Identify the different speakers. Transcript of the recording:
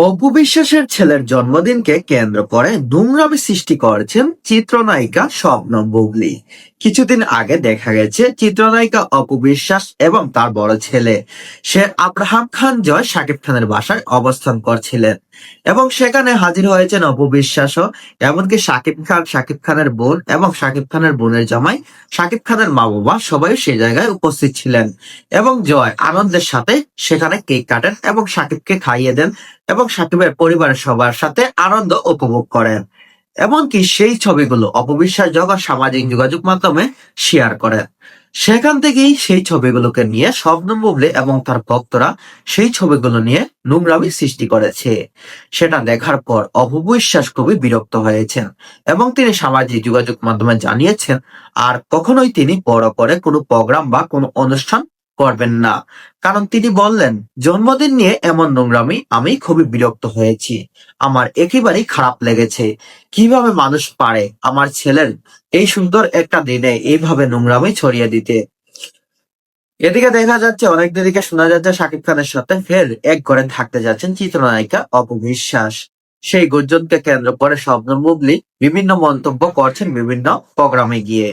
Speaker 1: অপু বিশ্বাসের ছেলের জন্মদিনকে কেন্দ্র করে নোংরামি সৃষ্টি করেছেন চিত্রনায়িকা শবনম বুবলী। কিছুদিন আগে দেখা গেছে চিত্রনায়িকা অপু বিশ্বাস এবং তার বড় ছেলে শের আব্রাহাম খান জয় শাকিব খানের বাসায় অবস্থান করছিলেন এবং সেখানে হাজির হয়েছেন অপু বিশ্বাসও। এমনকি শাকিব খানের বোন এবং শাকিব খানের বোনের জামাই শাকিব খানের মা বাবা সবাই সেই জায়গায় উপস্থিত ছিলেন এবং জয় আনন্দের সাথে সেখানে কেক কাটেন এবং শাকিবকে খাইয়ে দেন এবং সাকিবের পরিবারের সবার সাথে আনন্দ উপভোগ করেন। এমনকি সেই ছবিগুলো অপবিশ্বাস যখন সামাজিক যোগাযোগ মাধ্যমে শেয়ার করেন, সেখান থেকেই সেই ছবিগুলোকে নিয়ে শবনম বুবলী এবং তার ভক্তরা সেই ছবিগুলো নিয়ে নোংরামি সৃষ্টি করেছে। সেটা দেখার পর অপবিশ্বাস খুবই বিরক্ত হয়েছেন এবং তিনি সামাজিক যোগাযোগ মাধ্যমে জানিয়েছেন আর কখনোই তিনি বড় করে কোনো প্রোগ্রাম বা কোনো অনুষ্ঠান করবেন না। কারণ তিনি বললেন, জন্মদিন নিয়ে এমন নোংরামি আমি খুবই বিরক্ত হয়েছি, আমার একেবারেই খারাপ লেগেছে। কিভাবে মানুষ পারে আমার ছেলের এই সুন্দর একটা দিনে এইভাবে নোংরামি ছড়িয়ে দিতে। এদিকে দেখা যাচ্ছে, অনেক দিকে শোনা যাচ্ছে শাকিব খানের সাথে ফের এক ঘরে থাকতে যাচ্ছেন চিত্রনায়িকা অপু বিশ্বাস। সেই গুঞ্জনকে কেন্দ্র করে শবনম বুবলী বিভিন্ন মন্তব্য করছেন বিভিন্ন প্রোগ্রামে গিয়ে।